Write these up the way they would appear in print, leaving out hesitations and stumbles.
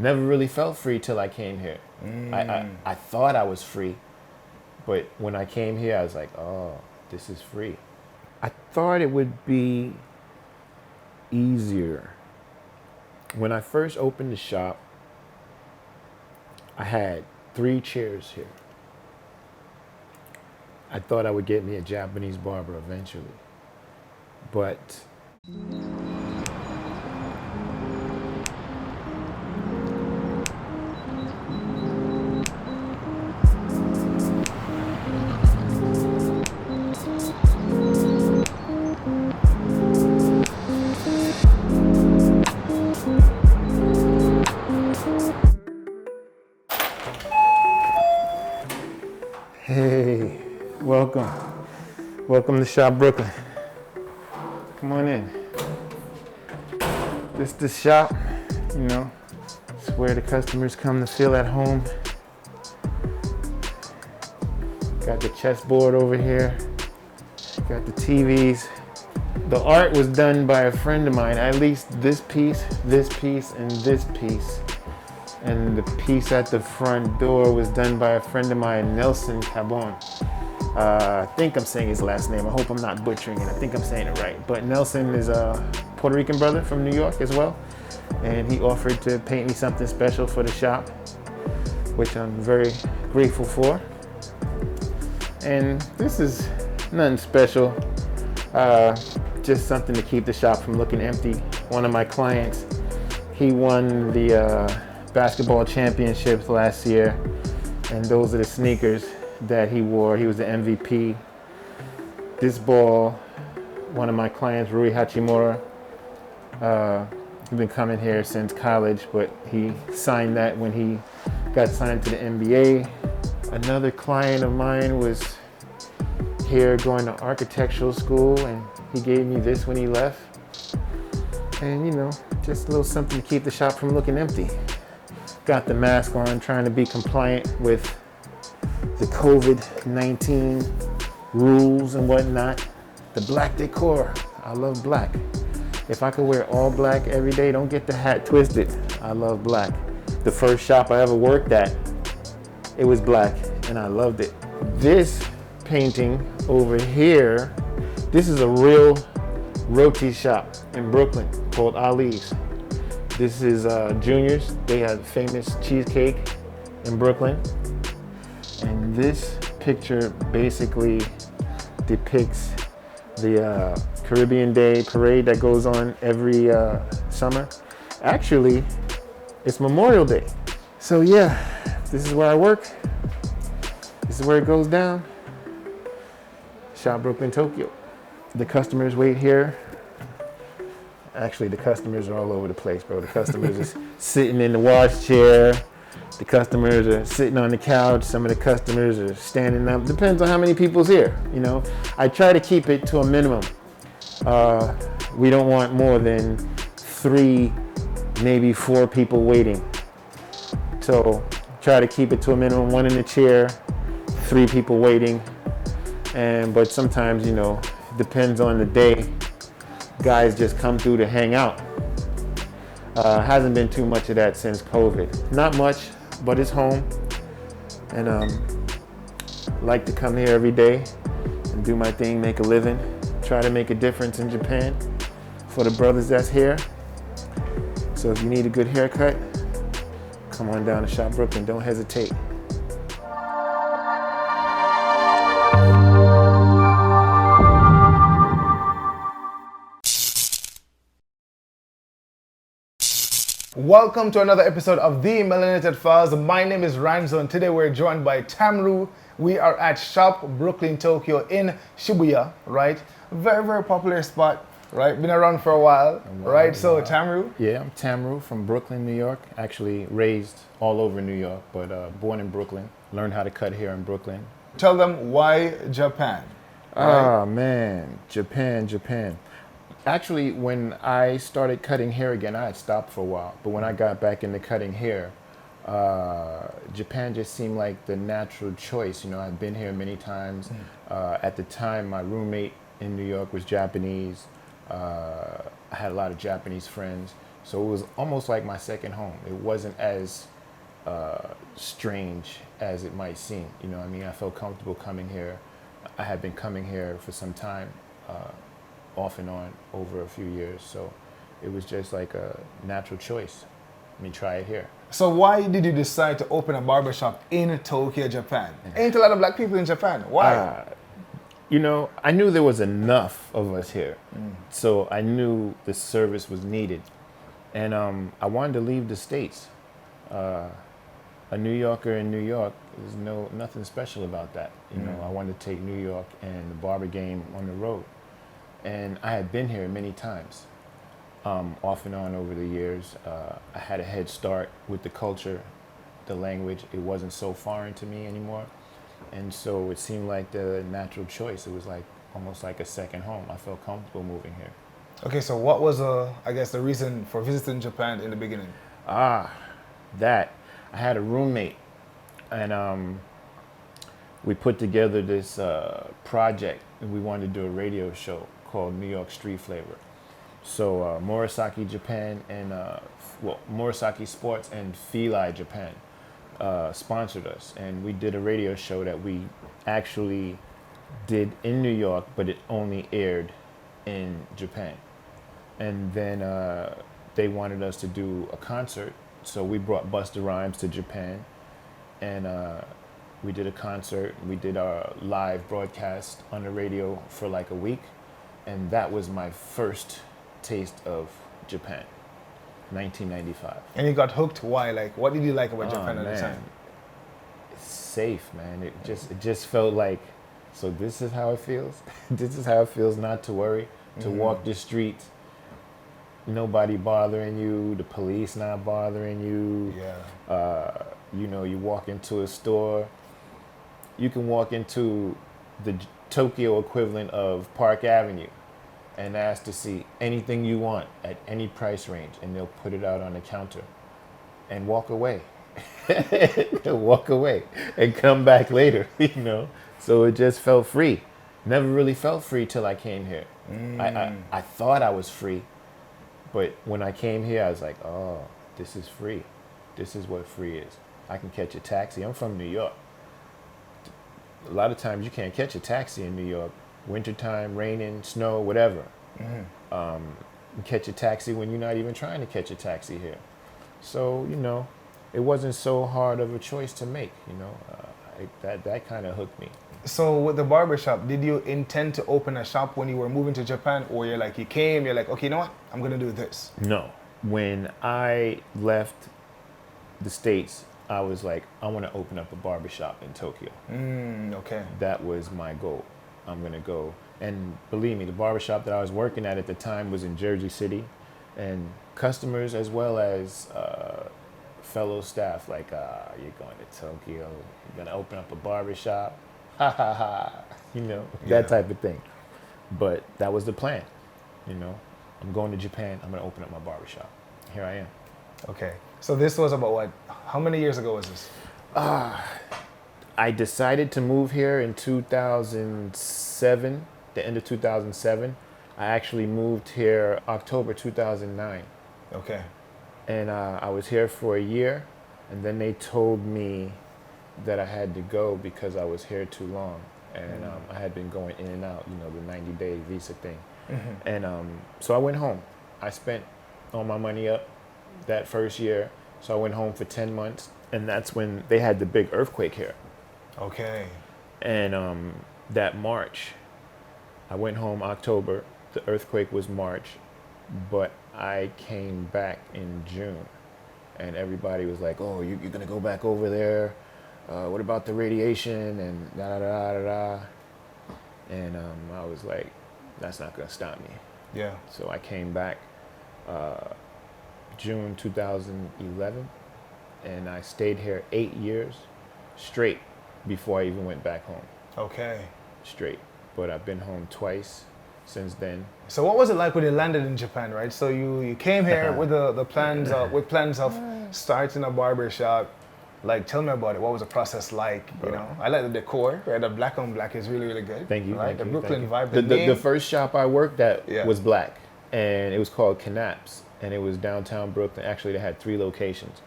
Never really felt free till I came here. I thought I was free, but when I came here, I was like, oh, this is free. I thought it would be easier. When I first opened the shop, I had 3 chairs here. I thought I would get me a Japanese barber eventually, but hey, welcome. Welcome to Shop Brooklyn. Come on in. This is the shop, you know, it's where the customers come to feel at home. Got the chessboard over here. Got the TVs. The art was done by a friend of mine, at least this piece, and this piece. And the piece at the front door was done by a friend of mine, Nelson Cabon. I think I'm saying his last name. I hope I'm not butchering it. I think I'm saying it right. But Nelson is a Puerto Rican brother from New York as well. And he offered to paint me something special for the shop, which I'm very grateful for. And this is nothing special, just something to keep the shop from looking empty. One of my clients, he won the basketball championships last year, and those are the sneakers that he wore. He was the MVP. This ball, one of my clients, Rui Hachimura, he's been coming here since college, but he signed that when he got signed to the NBA. Another client of mine was here going to architectural school, and he gave me this when he left. And you know, just a little something to keep the shop from looking empty. Got the mask on, trying to be compliant with the COVID-19 rules and whatnot. The black decor, I love black. If I could wear all black every day, don't get the hat twisted. I love black. The first shop I ever worked at, it was black, and I loved it. This painting over here, this is a real roti shop in Brooklyn called Ali's. This is Junior's. They have famous cheesecake in Brooklyn. And this picture basically depicts the Caribbean Day parade that goes on every summer. Actually, it's Memorial Day. So yeah, this is where I work. This is where it goes down. Shop Brooklyn, Tokyo. The customers wait here. Actually, the customers are all over the place, bro. The customers are sitting in the wash chair. The customers are sitting on the couch. Some of the customers are standing up. Depends on how many people's here, you know. I try to keep it to a minimum. We don't want more than 3, maybe 4 people waiting. So try to keep it to a minimum. 1 in the chair, 3 people waiting. But sometimes, you know, depends on the day. Guys just come through to hang out. Hasn't been too much of that since COVID. Not much, but it's home. And like to come here every day and do my thing, make a living, try to make a difference in Japan for the brothers that's here. So if you need a good haircut, come on down to Shop Brooklyn, don't hesitate. Welcome to another episode of the Melanated Files. My name is Ranzo, and today we're joined by Tamru. We are at Shop Brooklyn, Tokyo in Shibuya, right? Very, very popular spot, right? Been around for a while, right? So Tamru? Yeah, I'm Tamru from Brooklyn, New York. Actually raised all over New York, but born in Brooklyn. Learned how to cut hair in Brooklyn. Tell them why Japan. Right? Oh man, Japan. Actually, when I started cutting hair again, I had stopped for a while. But when I got back into cutting hair, Japan just seemed like the natural choice. You know, I've been here many times. At the time, my roommate in New York was Japanese. I had a lot of Japanese friends. So it was almost like my second home. It wasn't as strange as it might seem. You know what I mean? I felt comfortable coming here. I had been coming here for some time, off and on over a few years. So it was just like a natural choice. Let me try it here. So why did you decide to open a barbershop in Tokyo, Japan? Ain't a lot of black people in Japan. Why? You know, I knew there was enough of us here. So I knew the service was needed. And I wanted to leave the States. A New Yorker in New York, there's nothing special about that. You know, I wanted to take New York and the barber game on the road. And I had been here many times, off and on over the years. I had a head start with the culture, the language. It wasn't so foreign to me anymore. And so it seemed like the natural choice. It was like almost like a second home. I felt comfortable moving here. Okay, so what was, I guess, the reason for visiting Japan in the beginning? That. I had a roommate, and we put together this project, and we wanted to do a radio show called New York Street Flavor. So Murasaki Japan and, Murasaki Sports and Filai Japan sponsored us, and we did a radio show that we actually did in New York, but it only aired in Japan. And then they wanted us to do a concert, so we brought Busta Rhymes to Japan, and we did a concert. We did our live broadcast on the radio for like a week, and that was my first taste of Japan, 1995. And you got hooked. Why? Like, what did you like about Japan at the time? It's safe, man. It just felt like, so this is how it feels. This is how it feels not to worry, to walk the streets, nobody bothering you, the police not bothering you. Yeah. You know, you walk into a store, you can walk into the Tokyo equivalent of Park Avenue and ask to see anything you want at any price range, and they'll put it out on the counter and walk away. Walk away and come back later, you know? So it just felt free. Never really felt free till I came here. I thought I was free, but when I came here, I was like, oh, this is free. This is what free is. I can catch a taxi. I'm from New York. A lot of times you can't catch a taxi in New York. Wintertime, raining, snow, whatever. You catch a taxi when you're not even trying to catch a taxi here. So, you know, it wasn't so hard of a choice to make, you know. That kind of hooked me. So with the barbershop, did you intend to open a shop when you were moving to Japan, or you're like, okay, you know what? I'm going to do this. No. When I left the States, I was like, I want to open up a barbershop in Tokyo. Okay. That was my goal. I'm going to go. And believe me, the barbershop that I was working at the time was in Jersey City. And customers as well as fellow staff, like, you're going to Tokyo, you're going to open up a barbershop. Ha ha ha. You know, that type of thing. But that was the plan. You know, I'm going to Japan, I'm going to open up my barbershop. Here I am. Okay. So this was about what? How many years ago was this? I decided to move here in 2007, the end of 2007. I actually moved here October 2009. Okay. And I was here for a year, and then they told me that I had to go because I was here too long. And I had been going in and out, you know, the 90-day visa thing. And so I went home. I spent all my money up that first year. So I went home for 10 months, and that's when they had the big earthquake here. Okay. And that March, I went home October. The earthquake was March, but I came back in June, and everybody was like, "Oh, you're gonna go back over there? What about the radiation?" And da da da da da. And I was like, "That's not gonna stop me." Yeah. So I came back June 2011, and I stayed here 8 years straight before I even went back home. Okay. Straight. But I've been home twice since then. So what was it like when you landed in Japan, right? So you came here with the plans with plans of starting a barbershop. Like, tell me about it. What was the process like? You know, I like the decor. Right? The black on black is really, really good. Thank you. Right? Thank the you, Brooklyn thank you. vibe. The first shop I worked at was black, and it was called Knapp's. and it was downtown Brooklyn. Actually, they had 3 locations,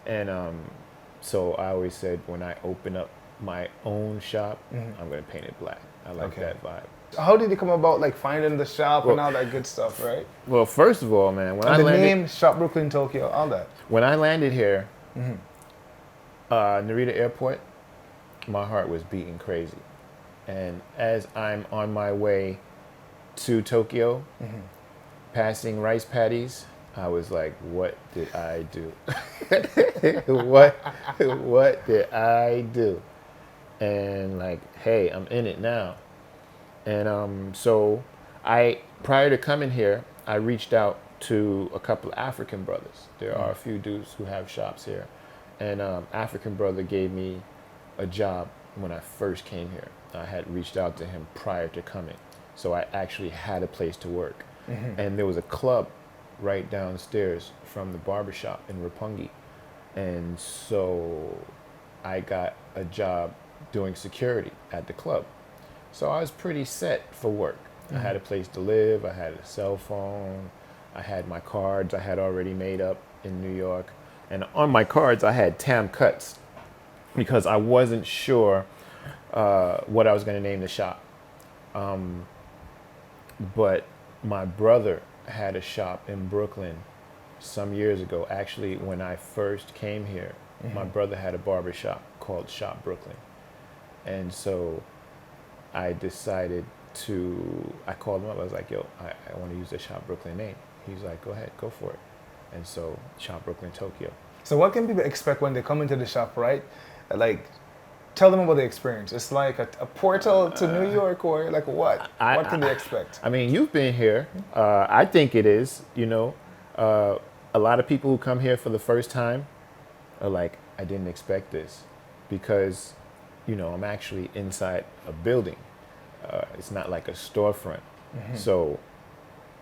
and so I always said when I open up my own shop, I'm gonna paint it black. I like that vibe. How did you come about like finding the shop and all that good stuff, right? Well, first of all, man, when And I the landed, name Shop Brooklyn Tokyo, all that. when I landed here, Narita Airport, my heart was beating crazy, and as I'm on my way to Tokyo, passing rice paddies, I was like, what did I do? what did I do? And like, hey, I'm in it now. And so prior to coming here, I reached out to a couple of African brothers. There are a few dudes who have shops here. And African brother gave me a job when I first came here. I had reached out to him prior to coming. So I actually had a place to work. And there was a club right downstairs from the barbershop in Roppongi. And so I got a job doing security at the club. So I was pretty set for work. I had a place to live, I had a cell phone, I had my cards I had already made up in New York. And on my cards I had Tam Cuts because I wasn't sure what I was gonna name the shop. But my brother had a shop in Brooklyn some years ago. Actually, when I first came here, my brother had a barbershop called Shop Brooklyn. And so I decided I called him up. I was like, yo, I want to use the Shop Brooklyn name. He's like, go ahead, go for it. And so Shop Brooklyn Tokyo. So what can people expect when they come into the shop, right? Like, tell them about the experience. It's like a portal to New York, or like what? What can they expect? I mean, you've been here. I think it is, a lot of people who come here for the first time are like, I didn't expect this because, I'm actually inside a building. It's not like a storefront. So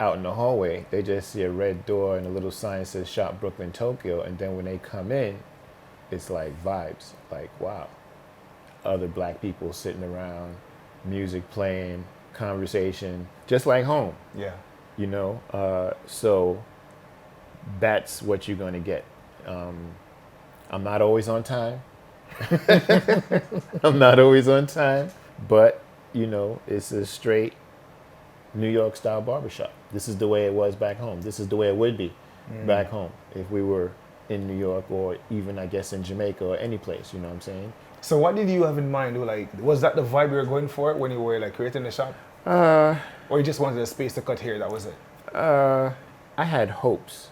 out in the hallway, they just see a red door and a little sign that says Shop Brooklyn Tokyo. And then when they come in, it's like vibes, like, wow. Other black people sitting around, music playing, conversation, just like home. Yeah. So that's what you're going to get. I'm not always on time. I'm not always on time, but it's a straight New York style barbershop. This is the way it was back home. This is the way it would be back home if we were in New York, or even I guess in Jamaica or any place, you know what I'm saying? So what did you have in mind? Like, was that the vibe you were going for when you were like creating the shop? Or you just wanted a space to cut hair, that was it? I had hopes.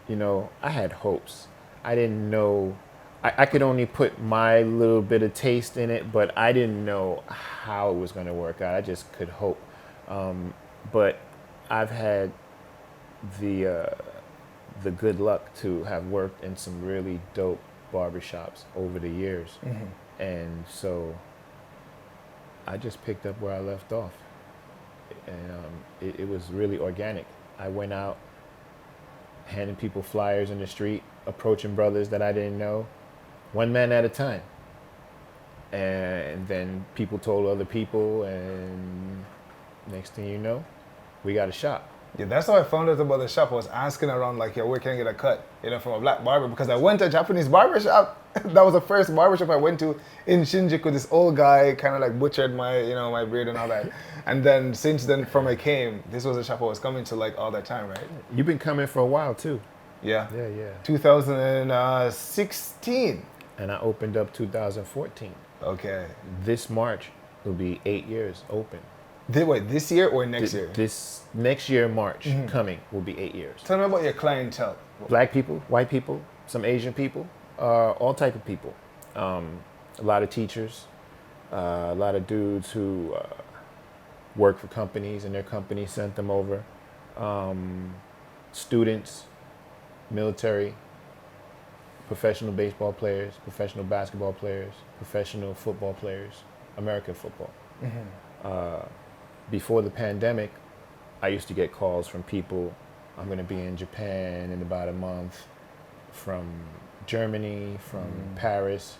I had hopes. I didn't know, I could only put my little bit of taste in it, but I didn't know how it was going to work out. I just could hope. But I've had the good luck to have worked in some really dope barbershops over the years. And so I just picked up where I left off. And it was really organic. I went out handing people flyers in the street, approaching brothers that I didn't know, one man at a time. And then people told other people, and next thing you know, we got a shop. Yeah, that's how I found out about the shop. I was asking around, like, where can I get a cut, from a black barber? Because I went to a Japanese barbershop. That was the first barbershop I went to in Shinjuku. This old guy kind of like butchered my, my beard and all that. And then since then, from I came, this was the shop I was coming to like all that time, right? You've been coming for a while too. Yeah. Yeah. 2016. And I opened up 2014. Okay. This March will be 8 years open. Wait, this year or next year? This next year, March, coming, will be 8 years. Tell me about your clientele. Black people, white people, some Asian people, all type of people. A lot of teachers, a lot of dudes who work for companies and their companies sent them over. Students, military, professional baseball players, professional basketball players, professional football players, American football. Before the pandemic, I used to get calls from people, I'm going to be in Japan in about a month, from Germany, from Paris,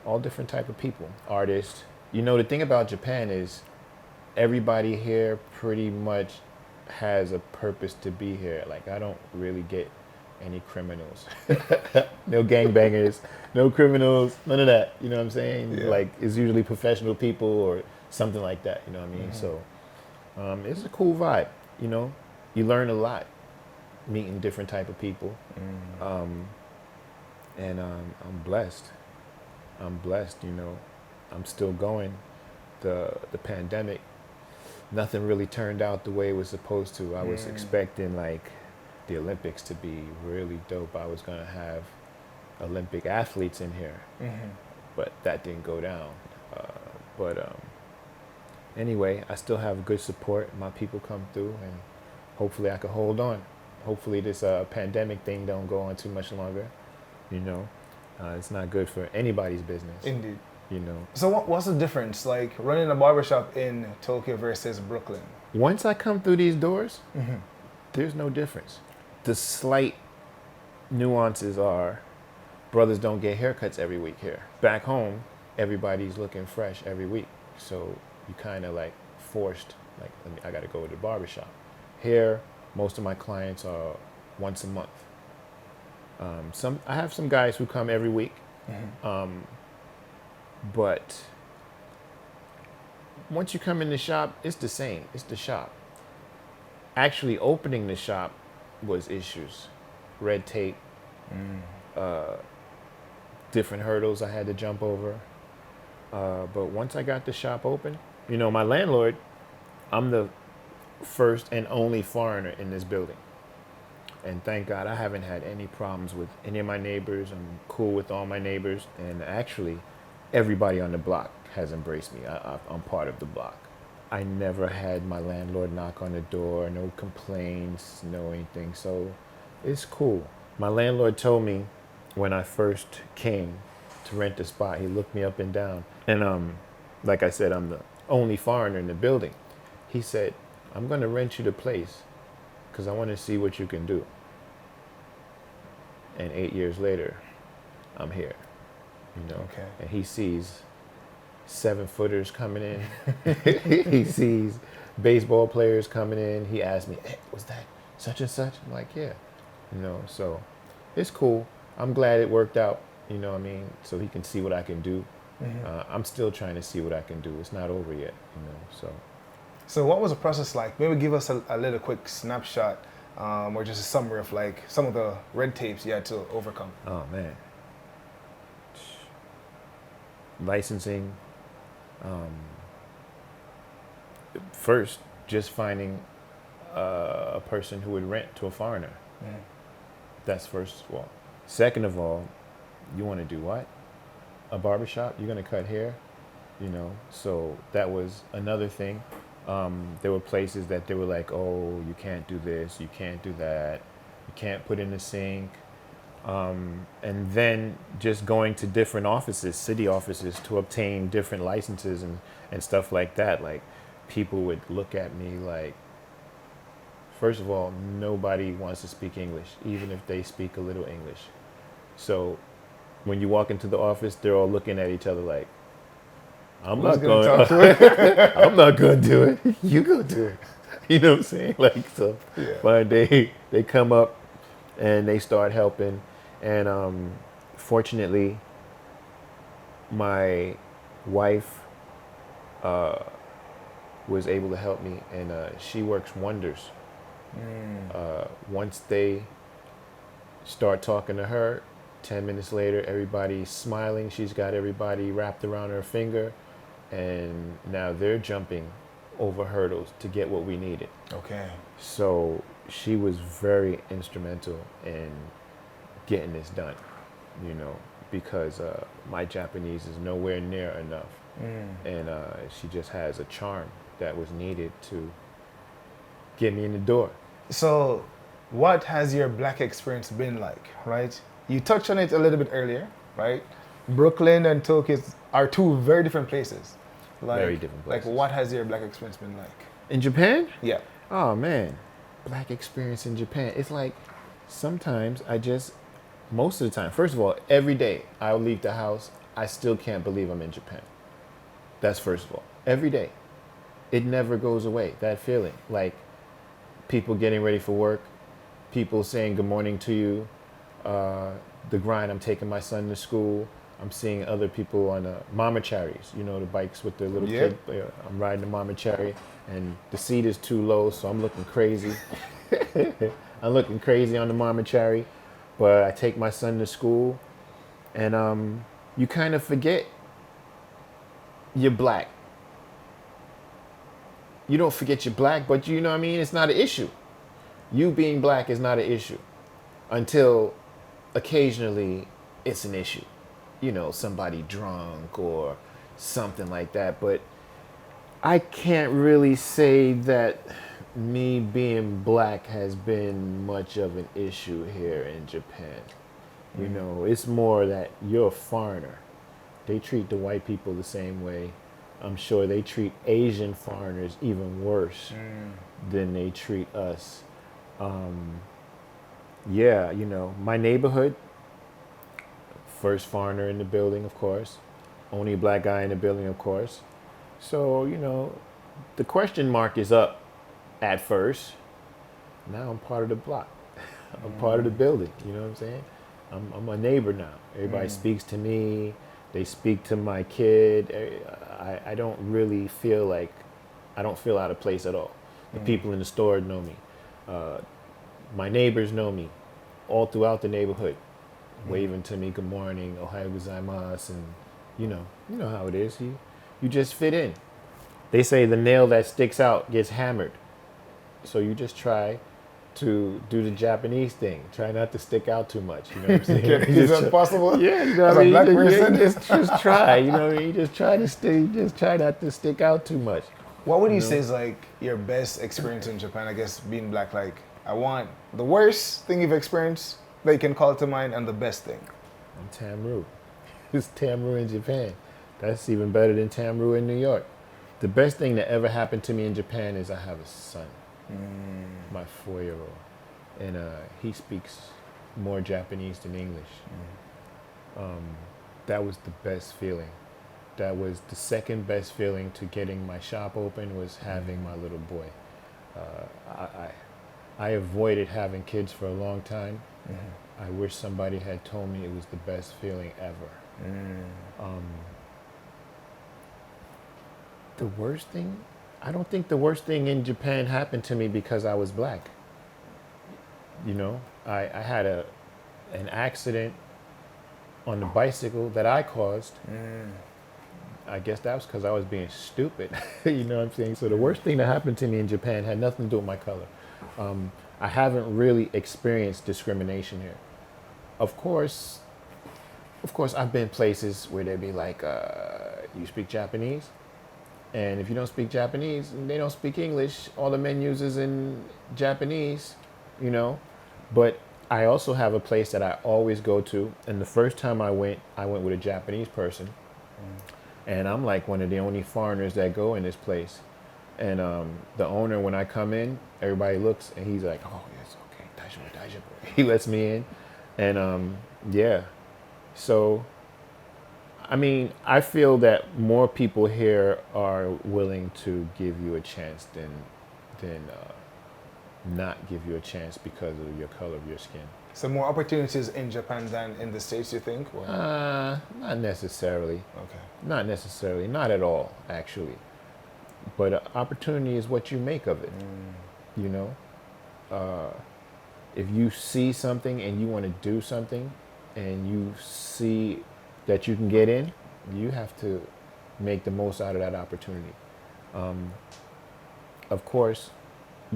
all different type of people, artists. The thing about Japan is everybody here pretty much has a purpose to be here. Like, I don't really get any criminals. No gangbangers, no criminals, none of that. You know what I'm saying? Yeah. Like, it's usually professional people or something like that. You know what I mean? So it's a cool vibe. You know, you learn a lot meeting different type of people. And I'm blessed. I'm blessed, you know. I'm still going. The pandemic, nothing really turned out the way it was supposed to. I was expecting like the Olympics to be really dope. I was gonna have Olympic athletes in here, but that didn't go down. But anyway, I still have good support. My people come through, and hopefully I can hold on. Hopefully this pandemic thing don't go on too much longer. You know, it's not good for anybody's business. Indeed. You know. So what's the difference, like running a barbershop in Tokyo versus Brooklyn? Once I come through these doors, there's no difference. The slight nuances are, brothers don't get haircuts every week here. Back home, everybody's looking fresh every week. So you kind of like forced, like, I got to go to the barbershop. Here, most of my clients are once a month. I have some guys who come every week, but once you come in the shop, it's the same. It's the shop. Actually, opening the shop was issues, red tape, different hurdles I had to jump over. But once I got the shop open, you know, my landlord, I'm the first and only foreigner in this building. And thank God I haven't had any problems with any of my neighbors. I'm cool with all my neighbors. And actually, everybody on the block has embraced me. I'm part of the block. I never had my landlord knock on the door, no complaints, no anything. So it's cool. My landlord told me when I first came to rent the spot, he looked me up and down. And like I said, I'm the only foreigner in the building. He said, I'm going to rent you the place because I want to see what you can do. And 8 years later, I'm here, you know. Okay. And he sees 7-footers coming in. He sees baseball players coming in. He asked me, hey, was that such and such? I'm like, yeah, you know. So it's cool. I'm glad it worked out, you know what I mean? So he can see what I can do. I'm still trying to see what I can do. It's not over yet, you know, So what was the process like? Maybe give us a little quick snapshot or just a summary of like some of the red tapes you had to overcome. Oh, man. Licensing. First, just finding a person who would rent to a foreigner. That's first of all. Second of all, you want to do what? A barbershop? You're going to cut hair? You know, so that was another thing. There were places that they were like, oh, you can't do this, you can't do that, you can't put in the sink. And then just going to different offices, city offices, to obtain different licenses and stuff like that. Like, people would look at me like, first of all, nobody wants to speak English, even if they speak a little English. So when you walk into the office, they're all looking at each other like, I'm not going to do it. You go do it. You know what I'm saying? Like, so but they come up and they start helping. And fortunately, my wife was able to help me, and she works wonders. Once they start talking to her, 10 minutes later, everybody's smiling. She's got everybody wrapped around her finger. And now they're jumping over hurdles to get what we needed. Okay. So she was very instrumental in getting this done, you know, because my Japanese is nowhere near enough. And she just has a charm that was needed to get me in the door. So what has your black experience been like, right? You touched on it a little bit earlier, right? Brooklyn and Tokyo are two very different places. Like, Very different places. Like, what has your black experience been like? In Japan? Yeah. Oh, man. Black experience in Japan. It's like sometimes most of the time, first of all, every day I'll leave the house, I still can't believe I'm in Japan. That's first of all. Every day. It never goes away, that feeling. Like, people getting ready for work, people saying good morning to you, the grind, I'm taking my son to school. I'm seeing other people on mama cherries, you know, the bikes with the little kid. I'm riding the mama cherry, and the seat is too low, so I'm looking crazy. I'm looking crazy on the mama cherry, but I take my son to school, and you kind of forget you're black. You don't forget you're black, but you know what I mean? It's not an issue. You being black is not an issue until occasionally it's an issue. You know, somebody drunk or something like that. But I can't really say that me being black has been much of an issue here in Japan. You know, it's more that you're a foreigner. They treat the white people the same way. I'm sure they treat Asian foreigners even worse than they treat us. Yeah, you know, my neighborhood, first foreigner in the building, of course. Only black guy in the building, of course. So, you know, the question mark is up at first. Now I'm part of the block. I'm part of the building, you know what I'm saying? I'm a neighbor now. Everybody speaks to me. They speak to my kid. I don't really feel like, I don't feel out of place at all. The people in the store know me. My neighbors know me all throughout the neighborhood, waving to me, good morning, ohayo gozaimasu, and you know how it is. You just fit in. They say the nail that sticks out gets hammered. So you just try to do the Japanese thing. Try not to stick out too much. You know what I'm saying? Is that possible? Yeah, you know As what I a mean? black person? Just try. You know what I mean? Just try not to stick out too much. What would you say is like your best experience in Japan? I guess being black, like I want the worst thing you've experienced that you can call to mind and the best thing. I'm Tamru. It's Tamru in Japan. That's even better than Tamru in New York. The best thing that ever happened to me in Japan is I have a son, my 4-year-old, and he speaks more Japanese than English. That was the best feeling. That was the second best feeling to getting my shop open was having my little boy. I avoided having kids for a long time. I wish somebody had told me it was the best feeling ever. The worst thing? I don't think the worst thing in Japan happened to me because I was black. You know, I had an accident on the bicycle that I caused. I guess that was because I was being stupid. You know what I'm saying? So the worst thing that happened to me in Japan had nothing to do with my color. I haven't really experienced discrimination here. Of course, I've been places where they'd be like, you speak Japanese? And if you don't speak Japanese, and they don't speak English, all the menus is in Japanese, you know? But I also have a place that I always go to. And the first time I went with a Japanese person. And I'm like one of the only foreigners that go in this place. And the owner, when I come in, everybody looks and he's like, oh, yes, okay, daijoubu. He lets me in. And yeah, so, I mean, I feel that more people here are willing to give you a chance than not give you a chance because of your color of your skin. So more opportunities in Japan than in the States, you think? Or? Not necessarily. Okay. Not necessarily. Not at all, actually. But opportunity is what you make of it. You know? If you see something and you want to do something and you see that you can get in, you have to make the most out of that opportunity. Of course,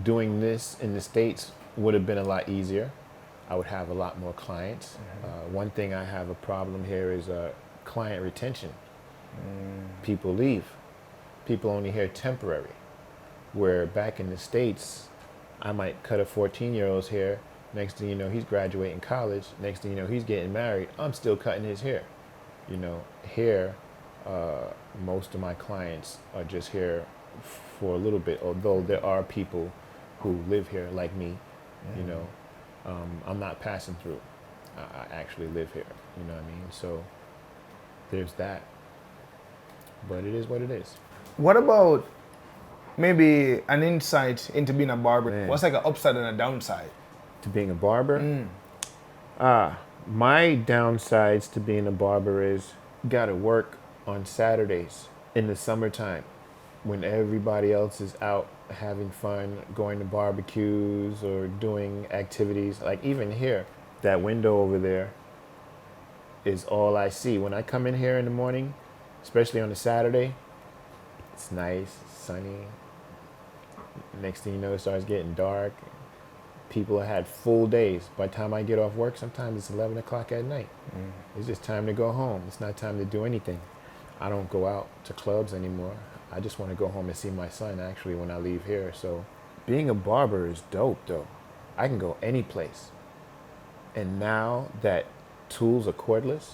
doing this in the States would have been a lot easier. I would have a lot more clients. One thing I have a problem here is client retention. People leave. People only here temporary. Where back in the States, I might cut a 14-year-old's hair. Next thing you know, he's graduating college. Next thing you know, he's getting married. I'm still cutting his hair. You know, here, most of my clients are just here for a little bit, although there are people who live here like me, you know. I'm not passing through. I actually live here, you know what I mean? So there's that. But it is what it is. What about maybe an insight into being a barber. Man. What's like an upside and a downside? To being a barber? My downsides to being a barber is you gotta work on Saturdays in the summertime when everybody else is out having fun, going to barbecues or doing activities. Like even here, that window over there is all I see. When I come in here in the morning, especially on a Saturday, it's nice, sunny. Next thing you know, it starts getting dark. People have had full days. By the time I get off work, sometimes it's 11 o'clock at night. It's just time to go home. It's not time to do anything. I don't go out to clubs anymore. I just want to go home and see my son actually when I leave here. So being a barber is dope though. I can go any place. And now that tools are cordless,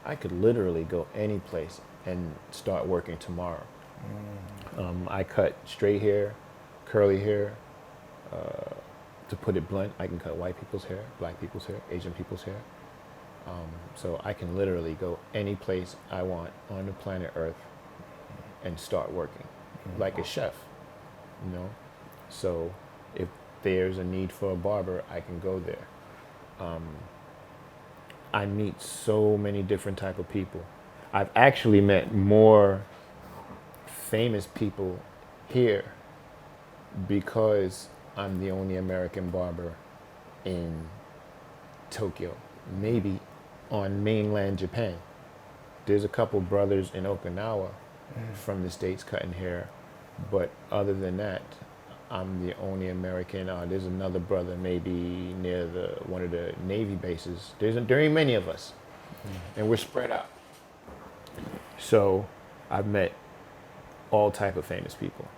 I could literally go any place and start working tomorrow. I cut straight hair, curly hair. To put it blunt, I can cut white people's hair, black people's hair, Asian people's hair. So I can literally go any place I want on the planet Earth and start working like a chef, you know? So if there's a need for a barber, I can go there. I meet so many different type of people. I've actually met more famous people here because I'm the only American barber in Tokyo, maybe on mainland Japan. There's a couple brothers in Okinawa from the States cutting hair, but other than that, I'm the only American. There's another brother maybe near one of the Navy bases. There ain't many of us, and we're spread out. So I've met all type of famous people,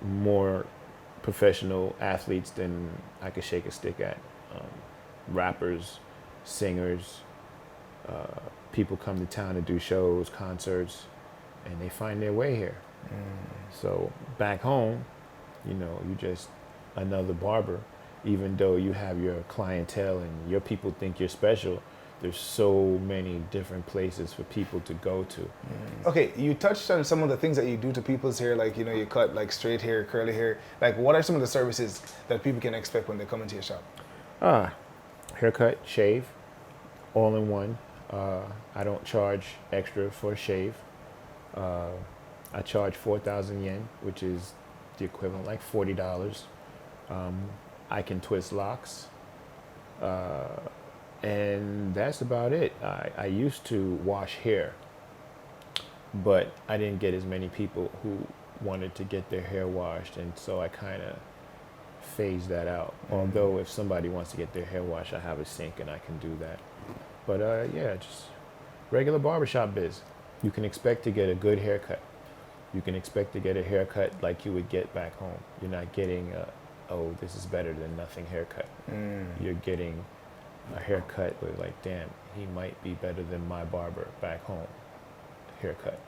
more professional athletes than I could shake a stick at. Rappers, singers, people come to town to do shows, concerts, and they find their way here. So back home, you know, you just another barber, even though you have your clientele and your people think you're special. There's so many different places for people to go to. Okay, you touched on some of the things that you do to people's hair, like, you know, you cut like straight hair, curly hair. Like, what are some of the services that people can expect when they come into your shop? Haircut, shave, all in one. I don't charge extra for a shave. I charge 4,000 yen, which is the equivalent, like $40. I can twist locks. And that's about it. I used to wash hair, but I didn't get as many people who wanted to get their hair washed, and so I kind of phased that out. Although if somebody wants to get their hair washed, I have a sink and I can do that. But yeah, just regular barbershop biz. You can expect to get a good haircut. You can expect to get a haircut like you would get back home. You're not getting oh, this is better than nothing haircut. You're getting a haircut with like, damn, he might be better than my barber back home haircut.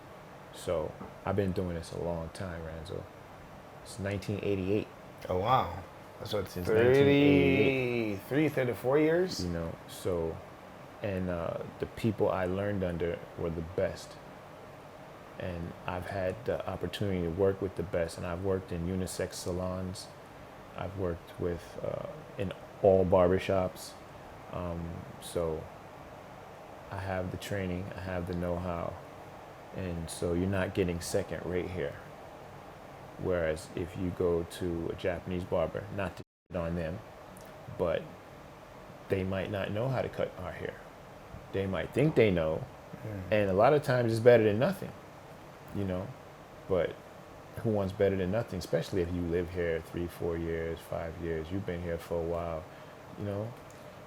So I've been doing this a long time, Ranzo. It's 1988. Oh, wow. That's what, Since 33, 34 years? You know, so, and the people I learned under were the best. And I've had the opportunity to work with the best, and I've worked in unisex salons. I've worked with, in all barbershops. So I have the training, I have the know-how, and so you're not getting second rate here. Whereas if you go to a Japanese barber, not to shit on them, but they might not know how to cut our hair. They might think they know, and a lot of times it's better than nothing, you know, but who wants better than nothing, especially if you live here 3, 4 years, 5 years, you've been here for a while, you know?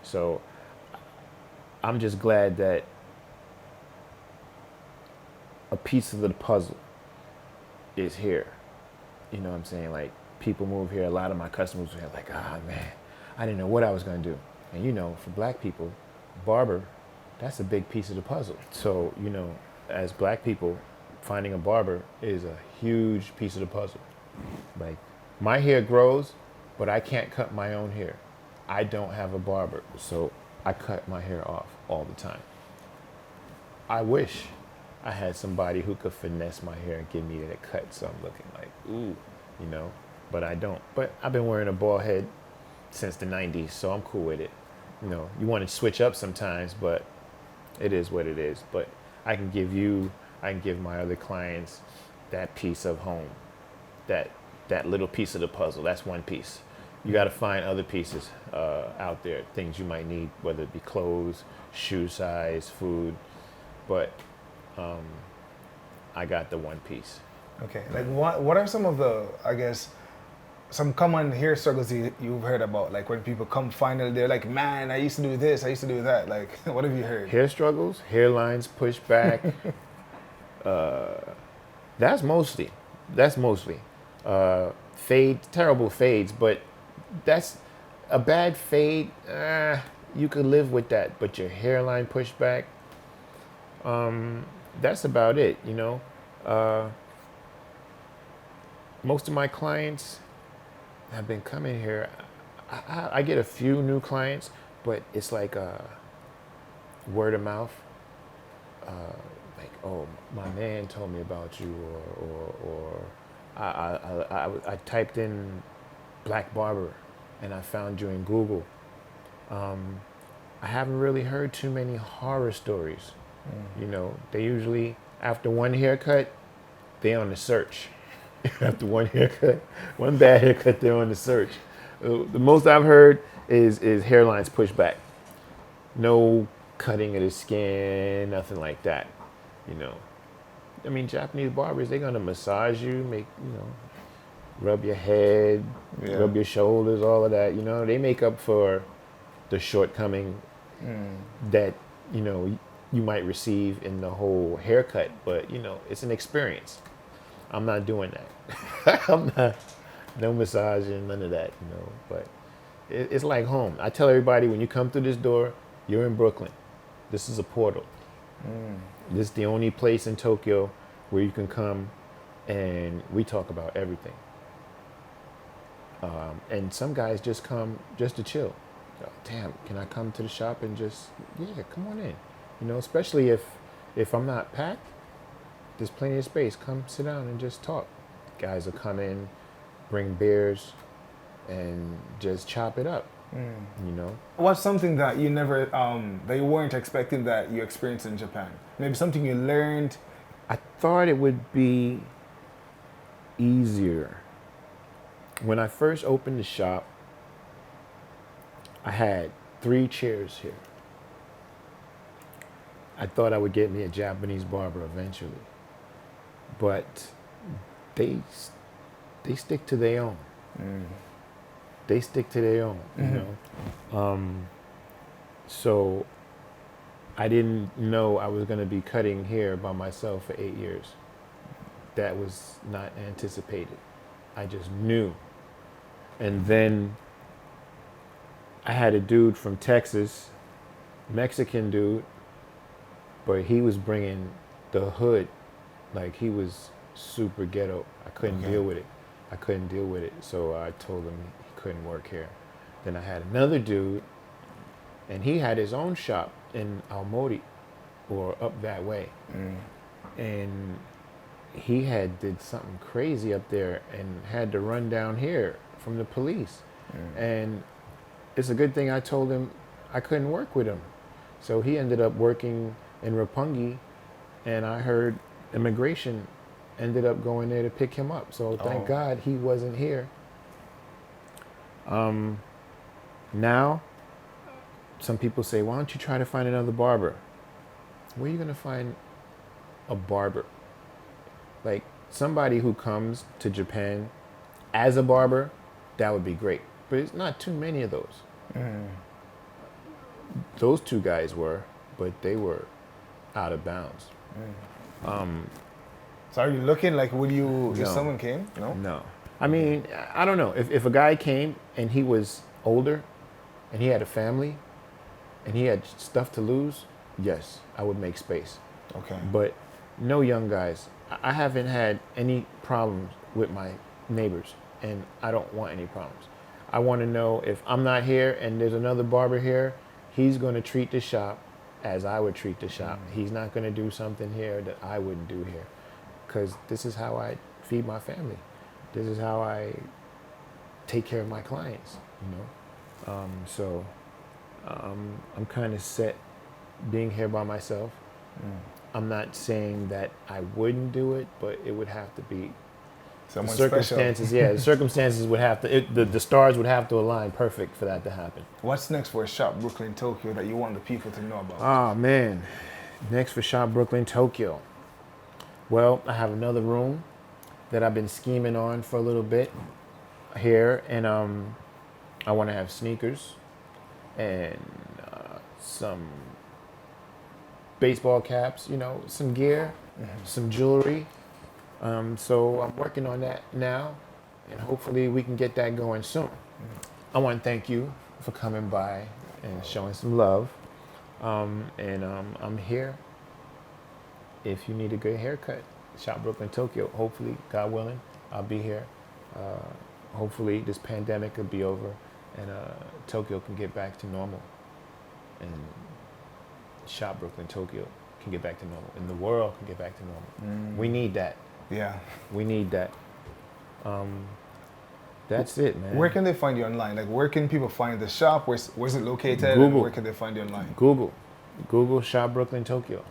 So I'm just glad that a piece of the puzzle is here. You know what I'm saying? Like, people move here. A lot of my customers were like, man, I didn't know what I was going to do. And, you know, for black people, barber, that's a big piece of the puzzle. So, you know, as black people, finding a barber is a huge piece of the puzzle. Like, my hair grows, but I can't cut my own hair. I don't have a barber, so I cut my hair off all the time. I wish I had somebody who could finesse my hair and give me that cut so I'm looking like, ooh, you know, but I don't. But I've been wearing a bald head since the 90s, so I'm cool with it. You know, you want to switch up sometimes, but it is what it is. But I can give my other clients that piece of home, that little piece of the puzzle. That's one piece. You got to find other pieces out there, things you might need, whether it be clothes, shoe size, food. But I got the one piece. Okay. Like what are some of the, I guess, some common hair struggles you've heard about? Like when people come finally, they're like, man, I used to do this, I used to do that. Like, what have you heard? Hair struggles, hairlines pushed back. That's mostly. Fade, terrible fades, but that's a bad fade. You could live with that, but your hairline pushed back, that's about it, you know. Most of my clients have been coming here. I get a few new clients, but it's like word of mouth. Like, oh, my man told me about you, or I typed in black barber and I found you in Google. I haven't really heard too many horror stories. You know, they usually, after one haircut, they on the search. After one haircut, one bad haircut, they're on the search. The most I've heard is hairlines pushed back. No cutting of the skin, nothing like that. You know, I mean, Japanese barbers, they're gonna massage you, rub your head, rub your shoulders, all of that. You know, they make up for the shortcoming that, you know, you might receive in the whole haircut. But, you know, it's an experience. I'm not doing that. I'm not, no massaging, none of that, you know. But it's like home. I tell everybody, when you come through this door, you're in Brooklyn. This is a portal. This is the only place in Tokyo where you can come and we talk about everything. And some guys just come just to chill. Oh, damn, can I come to the shop and just, come on in. You know, especially if I'm not packed, there's plenty of space. Come sit down and just talk. Guys will come in, bring beers, and just chop it up. You know. What's something that you never, that you weren't expecting that you experienced in Japan? Maybe something you learned. I thought it would be easier. When I first opened the shop, I had 3 chairs here. I thought I would get me a Japanese barber eventually, but they stick to their own. They stick to their own, you know. So I didn't know I was going to be cutting hair by myself for 8 years. That was not anticipated. I just knew. And then I had a dude from Texas, Mexican dude, but he was bringing the hood, like he was super ghetto. I couldn't deal with it. So I told him he couldn't work here. Then I had another dude, and he had his own shop in Aomori, or up that way. And he did something crazy up there and had to run down here from the police. And it's a good thing I told him I couldn't work with him. So he ended up working in Roppongi, and I heard immigration ended up going there to pick him up. So thank God he wasn't here. Now, some people say, why don't you try to find another barber? Where are you going to find a barber? Like, somebody who comes to Japan as a barber, that would be great. But it's not too many of those. Those 2 guys were, but they were out of bounds. So are you looking, like, would you, if No. someone came? No. I mean, I don't know. If a guy came and he was older and he had a family and he had stuff to lose, yes, I would make space. Okay. But no young guys. I haven't had any problems with my neighbors, and I don't want any problems. I want to know if I'm not here and there's another barber here, he's going to treat the shop as I would treat the shop. He's not going to do something here that I wouldn't do here, because this is how I feed my family. This is how I take care of my clients, So I'm kind of set being here by myself. I'm not saying that I wouldn't do it, but it would have to be Someone the circumstances. special. The circumstances would have to. The stars would have to align perfect for that to happen. What's next for Shop Brooklyn Tokyo that you want the people to know about? Oh man, next for Shop Brooklyn Tokyo. Well, I have another room that I've been scheming on for a little bit here, and I want to have sneakers and some baseball caps, some gear, some jewelry. So I'm working on that now, and hopefully we can get that going soon. I want to thank you for coming by and showing some love. I'm here if you need a good haircut. Shop Brooklyn Tokyo. Hopefully, God willing, I'll be here. Hopefully this pandemic will be over and Tokyo can get back to normal. And Shop Brooklyn Tokyo can get back to normal. And the world can get back to normal. We need that. Yeah. We need that. That's it, man. Where can they find you online? Like, where can people find the shop? Where's it located? Google. And where can they find you online? Google Shop Brooklyn Tokyo.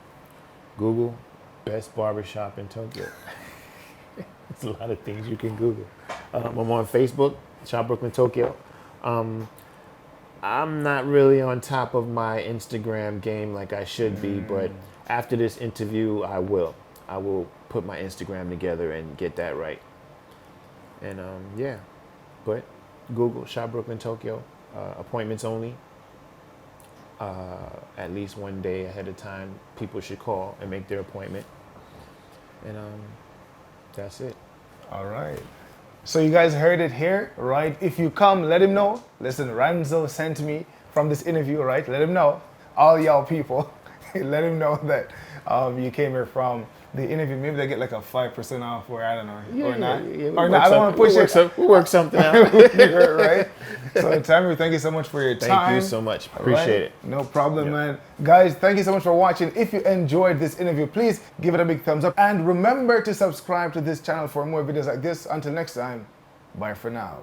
Google best barbershop in Tokyo. It's a lot of things you can Google. I'm on Facebook, Shop Brooklyn Tokyo. I'm not really on top of my Instagram game like I should be, but after this interview, I will. I will put my Instagram together and get that right. And but Google Shop Brooklyn Tokyo, appointments only. At least one day ahead of time, people should call and make their appointment. And that's it. All right. So you guys heard it here, right? If you come, let him know. Listen, Ranzo sent me from this interview, right? Let him know. All y'all people, let him know that you came here from the interview. Maybe they get like a 5% off, or I don't know, or not. Or not. I don't want to push it. We'll work something out. Right? So, Tamru, thank you so much for your time. Thank you so much. Appreciate it. No problem, man. Guys, thank you so much for watching. If you enjoyed this interview, please give it a big thumbs up. And remember to subscribe to this channel for more videos like this. Until next time, bye for now.